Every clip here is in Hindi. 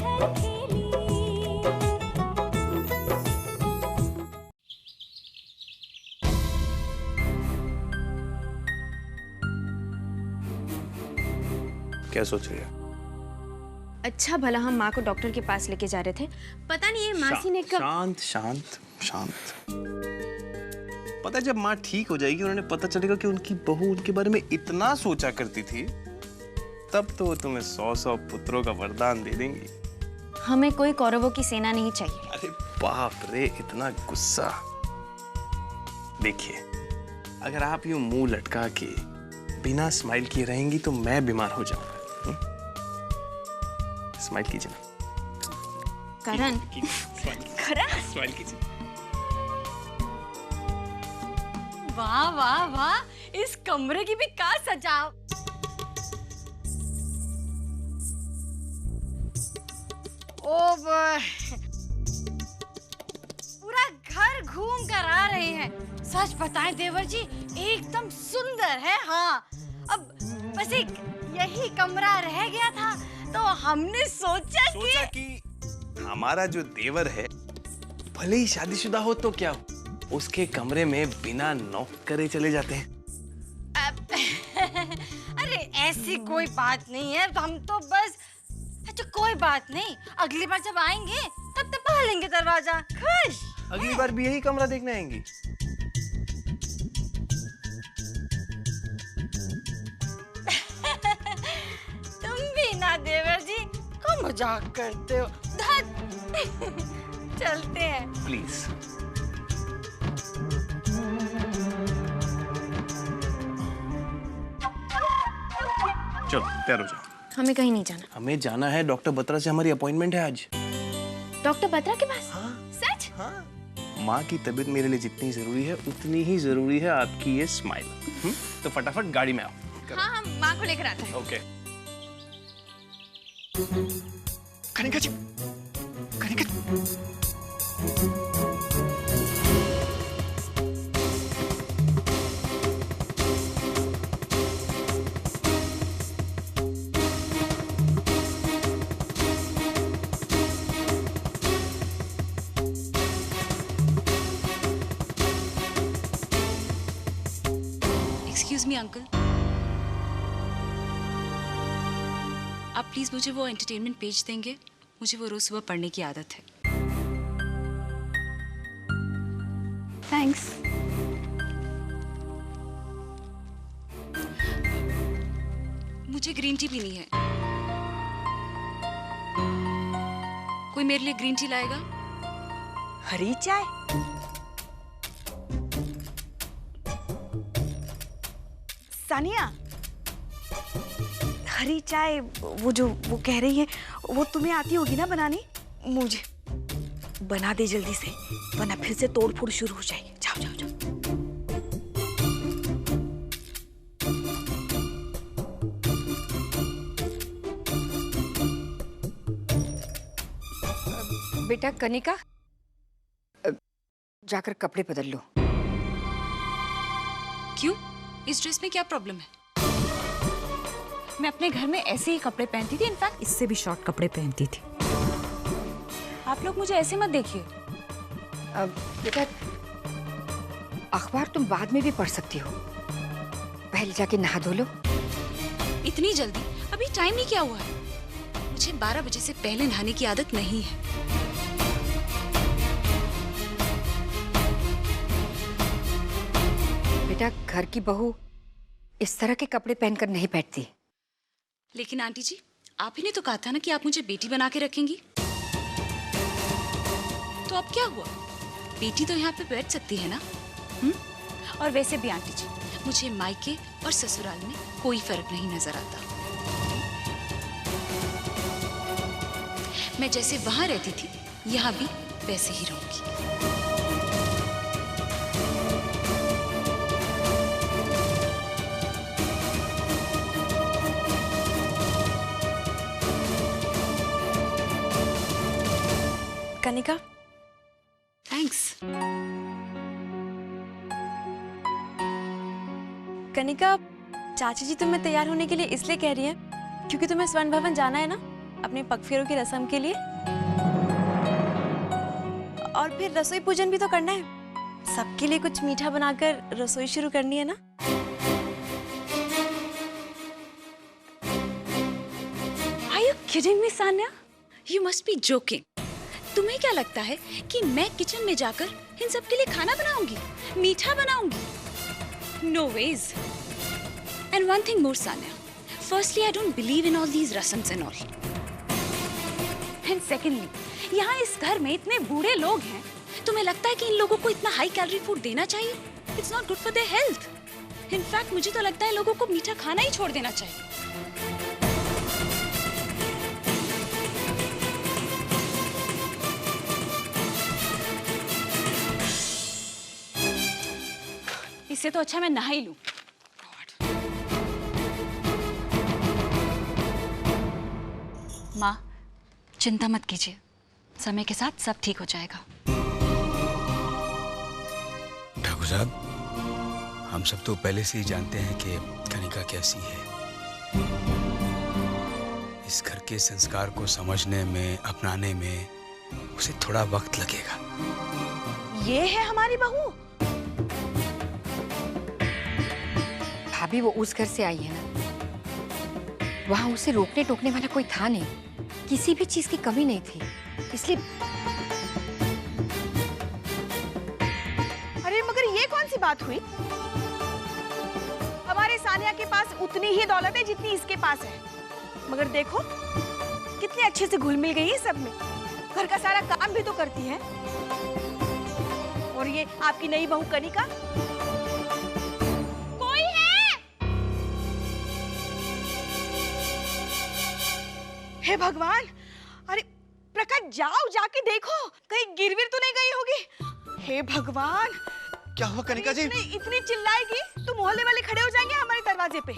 है खेली। क्या सोच रही है? अच्छा भला हम माँ को डॉक्टर के पास लेके जा रहे थे, पता नहीं ये मासी ने कब। शांत शांत शांत। पता है जब माँ ठीक हो जाएगी, उन्हें पता चलेगा कि उनकी बहू उनके बारे में इतना सोचा करती थी, तब तो वो तुम्हें 100 पुत्रों का वरदान दे देंगी। हमें कोई कौरवों की सेना नहीं चाहिए। अरे बाप रे, इतना गुस्सा। देखिए, अगर आप यूं मुंह लटका के बिना स्माइल किए रहेंगी तो मैं बीमार हो जाऊंगा। स्माइल कीजिए ना। करण, करण, स्माइल कीजिए। वाह वाह वाह, इस कमरे की भी क्या सजाव। ओ पूरा घर घूम कर आ रहे हैं। सच बताएं देवर जी, एकदम सुंदर है। हाँ, अब बस एक यही कमरा रह गया था तो हमने सोचा कि हमारा जो देवर है, भले ही शादीशुदा हो तो क्या हो, उसके कमरे में बिना नॉक करे चले जाते हैं। अरे ऐसी कोई बात नहीं है, हम तो बस। अच्छा कोई बात नहीं, अगली बार जब आएंगे तब दबा लेंगे दरवाजा। खुश? अगली बार भी यही कमरा देखने आएंगी? तुम भी ना देवर जी को मजाक करते हो। चलते हैं प्लीज। चलो तैयार हो जाओ। हमें कहीं नहीं जाना। हमें जाना है, डॉक्टर बत्रा से हमारी अपॉइंटमेंट है आज। डॉक्टर बत्रा के पास? हाँ। सच? हाँ। माँ की तबीयत मेरे लिए जितनी जरूरी है, उतनी ही जरूरी है आपकी ये स्माइल। तो फटाफट गाड़ी में आओ। हाँ, हम माँ को लेकर आते हैं। ओके। कनिका जी, कनिका। एक्सक्यूज मी अंकल, आप प्लीज मुझे वो एंटरटेनमेंट पेज देंगे? मुझे वो रोज सुबह पढ़ने की आदत है। थैंक्स। मुझे ग्रीन टी पीनी है। कोई मेरे लिए ग्रीन टी लाएगा? हरी चाय? सानिया, हरी चाय वो कह रही है, वो तुम्हें आती होगी ना बनानी? मुझे बना दे जल्दी से, वरना फिर से तोड़ फोड़ शुरू हो जाएगी। जाओ जाओ जाओ। बेटा कनिका, जाकर कपड़े बदल लो। क्यों? इस ड्रेस में क्या प्रॉब्लम है? मैं अपने घर में ऐसे ही कपड़े पहनती थी, इनफैक्ट इससे भी शॉर्ट कपड़े पहनती थी। आप लोग मुझे ऐसे मत देखिए। बेटा, अखबार तुम बाद में भी पढ़ सकती हो, पहले जाके नहा धो लो। इतनी जल्दी? अभी टाइम ही क्या हुआ है? मुझे 12 बजे से पहले नहाने की आदत नहीं है। बेटा, घर की बहू इस तरह के कपड़े पहनकर नहीं बैठती। लेकिन आंटी जी, आप ही ने तो कहा था ना कि आप मुझे बेटी बना के रखेंगी। तो अब क्या हुआ? बेटी तो यहाँ पे बैठ सकती है ना? और वैसे भी आंटी जी, मुझे मायके और ससुराल में कोई फर्क नहीं नजर आता। मैं जैसे वहां रहती थी, यहाँ भी वैसे ही रहूंगी। कनिका, थैंक्स। कनिका, चाची जी तुम्हें तैयार होने के लिए इसलिए कह रही है क्योंकि तुम्हें स्वर्ण भवन जाना है ना। अपने पगफेरों की रस्म के लिए। और फिर रसोई पूजन भी तो करना है, सबके लिए कुछ मीठा बनाकर रसोई शुरू करनी है ना। Are you kidding me, Sanya? You must be joking. तुम्हें क्या लगता है कि मैं किचन में जाकर इन सब के लिए खाना बनाऊंगी, मीठा बनाऊंगी? No ways. And one thing more, Sanya. Firstly, I don't believe in all these rasams and all. And secondly, यहाँ इस घर में इतने बूढ़े लोग हैं, तुम्हें लगता है कि इन लोगों को इतना हाई कैलोरी फूड देना चाहिए? It's not good for their health. In fact, मुझे तो लगता है लोगों को मीठा खाना ही छोड़ देना चाहिए। इससे तो अच्छा मैं नहा ही लूं। माँ, चिंता मत कीजिए, समय के साथ सब ठीक हो जाएगा। ठाकुर साहब, हम सब तो पहले से ही जानते हैं कि कनिका कैसी है। इस घर के संस्कार को समझने में, अपनाने में उसे थोड़ा वक्त लगेगा। ये है हमारी बहू। भाभी वो उस घर से आई है ना, वहां उसे रोकने टोकने वाला कोई था नहीं, किसी भी चीज की कमी नहीं थी, इसलिए। अरे मगर ये कौन सी बात हुई? हमारे सानिया के पास उतनी ही दौलत है जितनी इसके पास है, मगर देखो कितने अच्छे से घुल मिल गई है सब में, घर का सारा काम भी तो करती है। और ये आपकी नई बहू कनिका। कोई है? हे भगवान! अरे प्रकाश, जाओ जाके देखो कहीं गिरविर तो नहीं गई होगी। हे भगवान! क्या हुआ कनिका जी? इतनी चिल्लाएगी तो मोहल्ले वाले खड़े हो जाएंगे हमारे दरवाजे पे।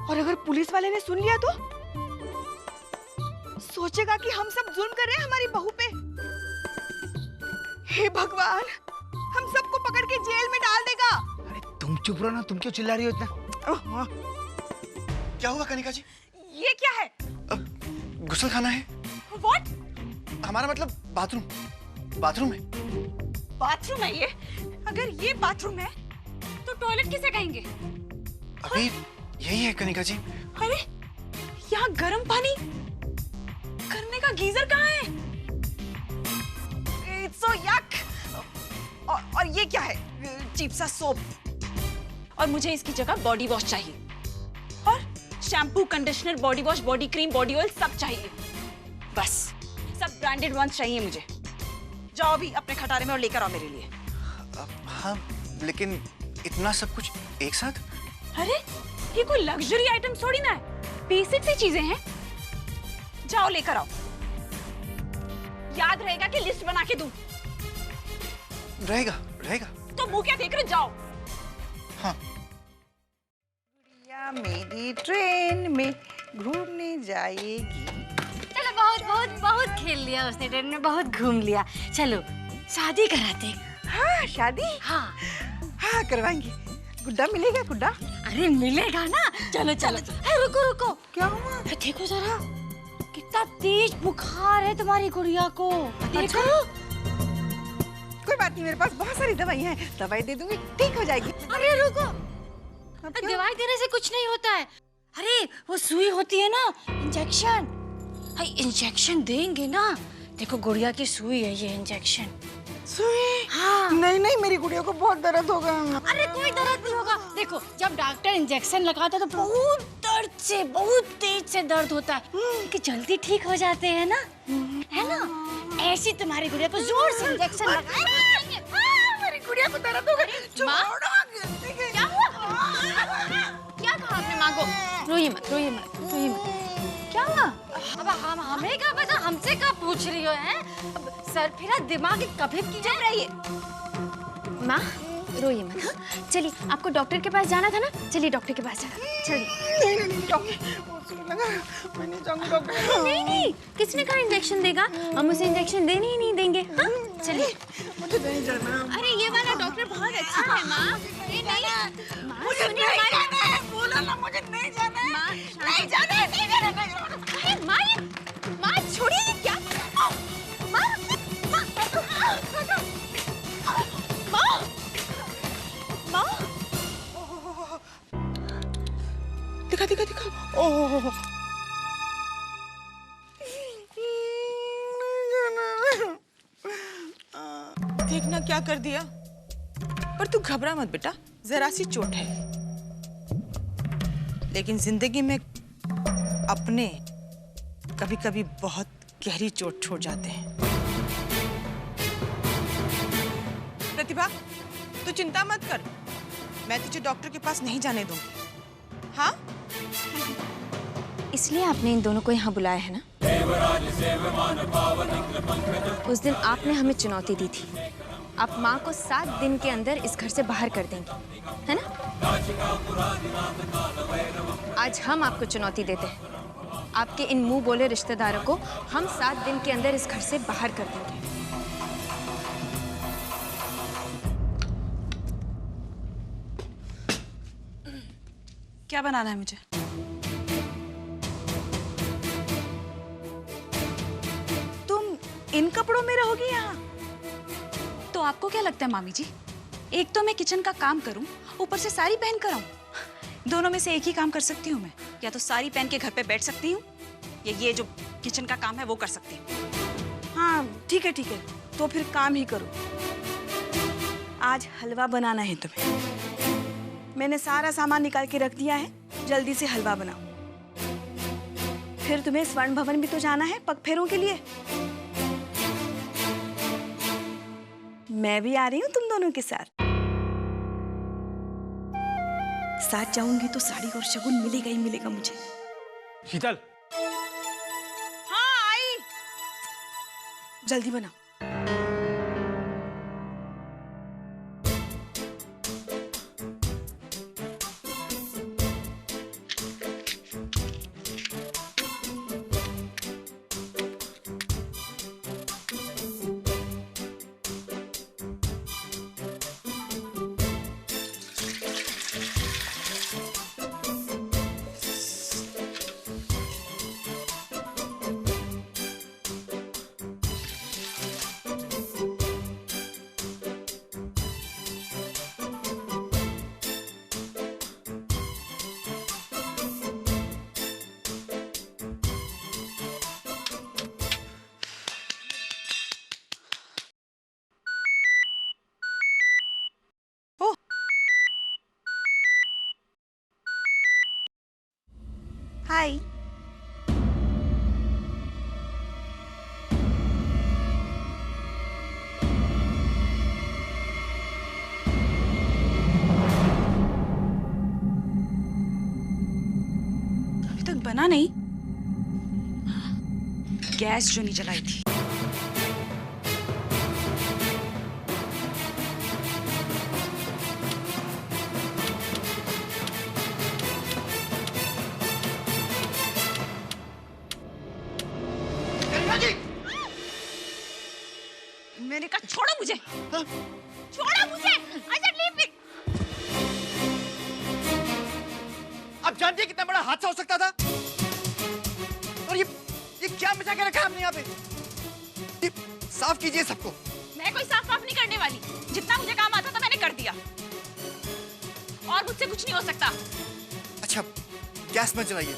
और अगर पुलिस वाले ने सुन लिया तो सोचेगा कि हम सब जुल्म कर रहे हैं हमारी बहू पे। हे भगवान, हम सबको पकड़ के जेल में डाल देगा। अरे तुम चुप रहो ना, तुम क्यों चिल्ला रही हो इतना? क्या हुआ कनिका जी? ये क्या है? गुस्ल खाना है। What? हमारा मतलब बाथरूम। बाथरूम है। बाथरूम है ये? अगर ये बाथरूम है तो टॉयलेट किसे कहेंगे? अभी यही है कनिका जी। अरे यहाँ गर्म पानी करने का गीजर कहाँ है? It's so yuck! और ये क्या है? चीप सा सोप। और मुझे इसकी जगह बॉडी वॉश चाहिए, और shampoo, conditioner, body wash, body cream, body oil सब चाहिए। बस सब ब्रांडेड वंस चाहिए मुझे। जाओ भी अपने खटारे में और लेकर आओ मेरे लिए। हाँ, लेकिन इतना सब कुछ एक साथ? अरे ये कोई लग्जरी आइटम थोड़ी ना है, बेसिक सी चीजें हैं। जाओ लेकर आओ। याद रहेगा कि लिस्ट बना के दूं। रहेगा, रहेगा। तो मुंह क्या देख रहे? जाओ। हाँ। गुड़िया मेरी ट्रेन में घूमने जाएगी। चलो, बहुत बहुत बहुत खेल लिया उसने ट्रेन में, बहुत घूम लिया। चलो शादी कराते। हाँ, शादी? हाँ हाँ, करवाएंगे। गुड्डा मिलेगा? गुड्डा? अरे मिलेगा ना। चलो चलो। अरे रुको रुको। क्या हुआ? अरे देखो जरा, कितना तेज बुखार है तुम्हारी गुड़िया को। देखो। कोई बात नहीं, मेरे पास बहुत सारी दवाइयाँ हैं, दवाई दे दूंगी, ठीक हो जाएगी। अरे रुको, अब क्या? दवाई देने से कुछ नहीं होता है। अरे वो सुई होती है ना, इंजेक्शन। हाय, इंजेक्शन देंगे ना। देखो गुड़िया की सुई है ये इंजेक्शन। सुई? हाँ। नहीं नहीं, मेरी गुड़िया को बहुत दर्द होगा। अरे कोई दर्द नहीं होगा। देखो जब डॉक्टर इंजेक्शन लगाता है तो बहुत दर्द से, बहुत तेज से दर्द होता है, कि जल्दी ठीक हो जाते हैं ना, है ना। ऐसी तुम्हारी गुड़िया को जोर से इंजेक्शन लगाएंगे। मेरी गुड़िया को दर्द होगा। क्या हुआ? क्या कहा आपने माँ को? रोइए मत, रोइए मत, रोइए मत। क्या हुआ? अब हमें क्या पता, हमसे क्या पूछ रही हो? हैं? अब सर फिरा, दिमाग कभी की चल रही है। माँ रोइए मत। हाँ? चलिए, आपको डॉक्टर के पास जाना था ना, चलिए डॉक्टर के पास जाना। चलिए। नहीं जाऊंगी, मैं नहीं जाऊंगी डॉक्टर। नहीं नहीं, किसने कहा इंजेक्शन देगा? हम उसे इंजेक्शन देने ही नहीं देंगे। हाँ? चलिए। मुझे नहीं जाना। अरे ये वाला डॉक्टर बहुत अच्छा है माँ। ये नहीं, मुझे नहीं जाना है, बोला ना मुझे नहीं जाना है। नहीं जाना है। अरे माँ, माँ छोड़िए, ये क्या? माँ, माँ, माँ, दिखा दिखा दिखा। ओह देखना क्या कर दिया। पर तू घबरा मत बेटा, जरा सी चोट है, लेकिन जिंदगी में अपने कभी कभी बहुत गहरी चोट छोड़ जाते हैं। प्रतिभा, तू चिंता मत कर, मैं तुझे डॉक्टर के पास नहीं जाने दूंगी। हाँ, इसलिए आपने इन दोनों को यहाँ बुलाया है ना? उस दिन आपने हमें चुनौती दी थी, आप माँ को 7 दिन के अंदर इस घर से बाहर कर देंगे, है ना? आज हम आपको चुनौती देते हैं, आपके इन मुंह बोले रिश्तेदारों को हम 7 दिन के अंदर इस घर से बाहर कर देंगे। क्या बनाना है मुझे? तुम इन कपड़ों में रहोगी यहाँ? तो आपको क्या लगता है मामी जी, एक तो मैं किचन का काम करूं, ऊपर से साड़ी पहन कर आऊं? दोनों में से एक ही काम कर सकती हूँ मैं, या तो साड़ी पहन के घर पे बैठ सकती हूँ, या ये जो किचन का काम है वो कर सकती हूँ। हाँ ठीक है, तो फिर काम ही करो। आज हलवा बनाना है तुम्हें, मैंने सारा सामान निकाल के रख दिया है, जल्दी से हलवा बनाओ। फिर तुम्हें स्वर्ण भवन भी तो जाना है पग फेरों के लिए। मैं भी आ रही हूँ तुम दोनों के साथ जाऊंगी तो साड़ी और शगुन मिलेगा ही मिलेगा मुझे। शीतल, हाँ आई, जल्दी बनाओ। हाय, अभी तक बना नहीं, गैस जो नहीं जलाई थी। मैंने कहा छोड़ो मुझे, छोड़ो मुझे, I said leave me। आप जानती हैं कितना बड़ा हादसा हो सकता था? और ये क्या मचा के रखा है आपने यहाँ पे? ये साफ कीजिए सबको। मैं कोई साफ नहीं करने वाली, जितना मुझे काम आता था मैंने कर दिया, और मुझसे कुछ नहीं हो सकता। अच्छा, गैस मत जलाइए।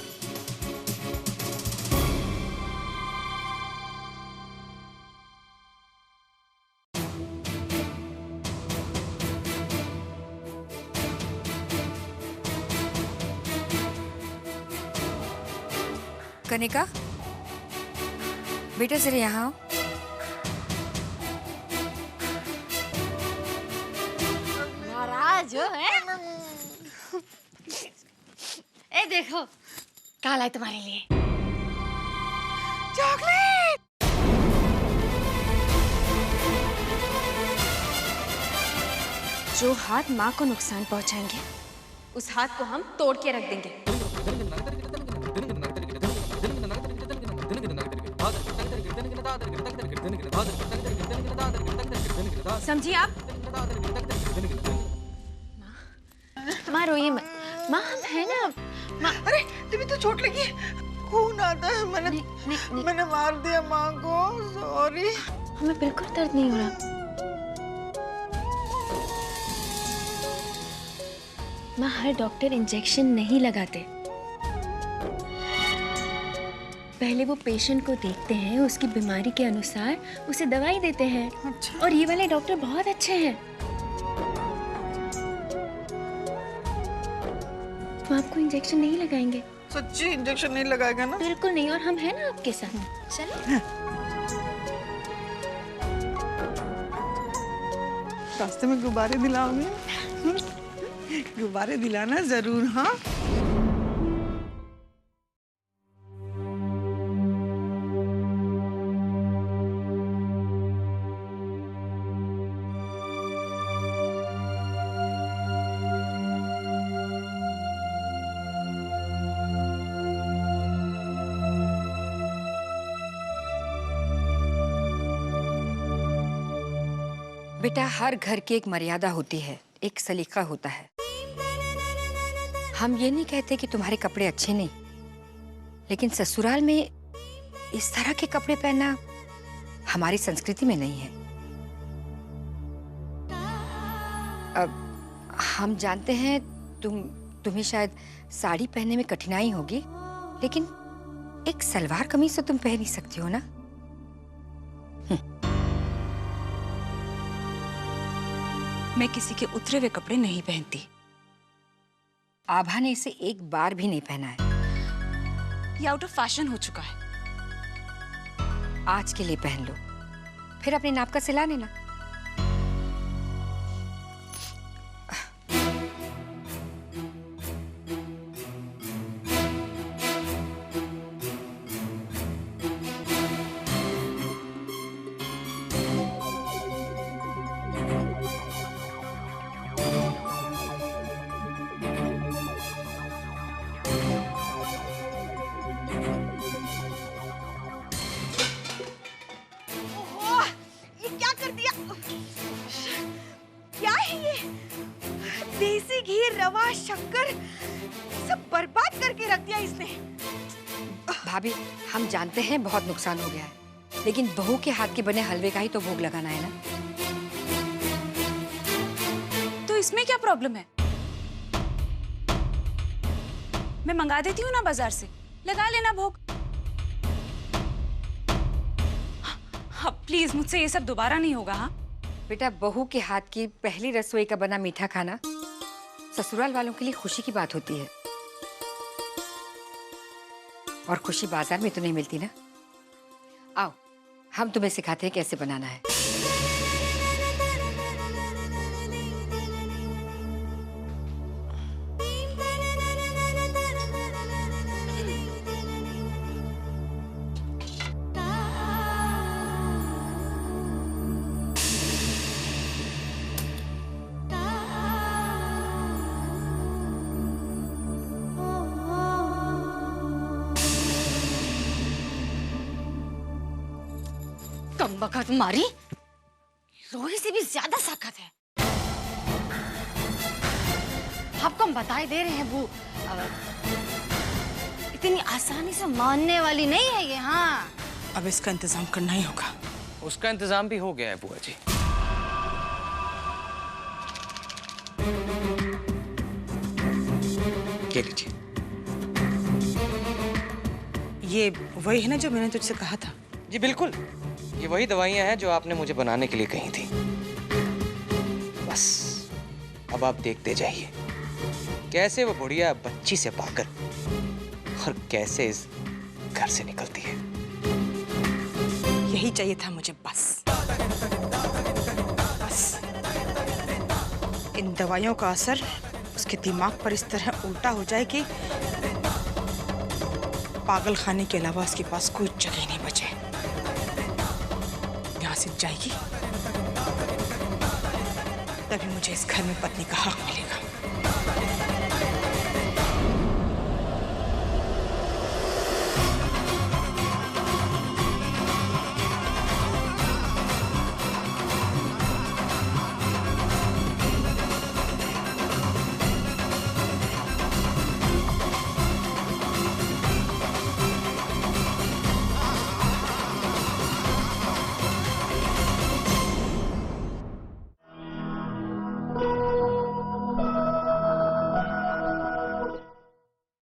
कनिका, बेटा जरा यहाँ आओ। नाराज हो है? ए देखो, क्या लाए तुम्हारे लिए? चॉकलेट। जो हाथ माँ को नुकसान पहुंचाएंगे, उस हाथ को हम तोड़ के रख देंगे। समझिए आप? माँ रोइए मत, माँ हम है ना। माँ, अरे तुम्हें तो चोट लगी है। खून आता है। मैंने मार दिया माँ को, सॉरी। हमें बिल्कुल दर्द नहीं हो रहा। माँ, हर डॉक्टर इंजेक्शन नहीं लगाते। पहले वो पेशेंट को देखते हैं, उसकी बीमारी के अनुसार उसे दवाई देते हैं। अच्छा। और ये वाले डॉक्टर बहुत अच्छे हैं। वो आपको इंजेक्शन नहीं लगाएंगे। सच्ची इंजेक्शन नहीं लगाएगा ना? बिल्कुल नहीं, और हम हैं ना आपके साथ। चलो। रास्ते में गुब्बारे दिलाओगे? गुब्बारे दिलाना जरूर। हाँ, बेटा, हर घर की एक मर्यादा होती है, एक सलीका होता है। हम ये नहीं कहते कि तुम्हारे कपड़े अच्छे नहीं, लेकिन ससुराल में इस तरह के कपड़े पहनना हमारी संस्कृति में नहीं है। अब हम जानते हैं तुम्हें शायद साड़ी पहनने में कठिनाई होगी, लेकिन एक सलवार कमीज तो तुम पहन ही सकती हो ना। मैं किसी के उतरे हुए कपड़े नहीं पहनती। आभा ने इसे एक बार भी नहीं पहना है। ये आउट ऑफ फैशन हो चुका है। आज के लिए पहन लो, फिर अपने नाप का सिला लेना। देसी घी, रवा, शक्कर सब बर्बाद करके रख दिया इसने। भाभी, हम जानते हैं बहुत नुकसान हो गया है, लेकिन बहू के हाथ के बने हलवे का ही तो भोग लगाना है ना। तो इसमें क्या प्रॉब्लम है? मैं मंगा देती हूँ ना बाजार से, लगा लेना भोग। हाँ, प्लीज मुझसे ये सब दोबारा नहीं होगा। हाँ बेटा, बहू के हाथ की पहली रसोई का बना मीठा खाना ससुराल वालों के लिए खुशी की बात होती है, और खुशी बाजार में तो नहीं मिलती ना। आओ, हम तुम्हें सिखाते हैं कैसे बनाना है। कमबख्त मारी, रोही से भी ज्यादा ताकत है। आपको हम बताए दे रहे हैं, वो इतनी आसानी से मानने वाली नहीं है ये। हाँ, अब इसका इंतजाम करना ही होगा। उसका इंतजाम भी हो गया है बुआ जी। ये लीजिए। ये वही है ना जो मैंने तुझसे कहा था? जी बिल्कुल, ये वही दवाइयाँ हैं जो आपने मुझे बनाने के लिए कही थी। बस अब आप देखते जाइए कैसे वो बुढ़िया बच्ची से पाकर और कैसे इस घर से निकलती है। यही चाहिए था मुझे, बस। बस इन दवाइयों का असर उसके दिमाग पर इस तरह उल्टा हो जाए कि पागल खाने के अलावा उसके पास कोई जगह नहीं बचे। यहाँ से जाएगी तभी मुझे इस घर में पत्नी का हक मिलेगा।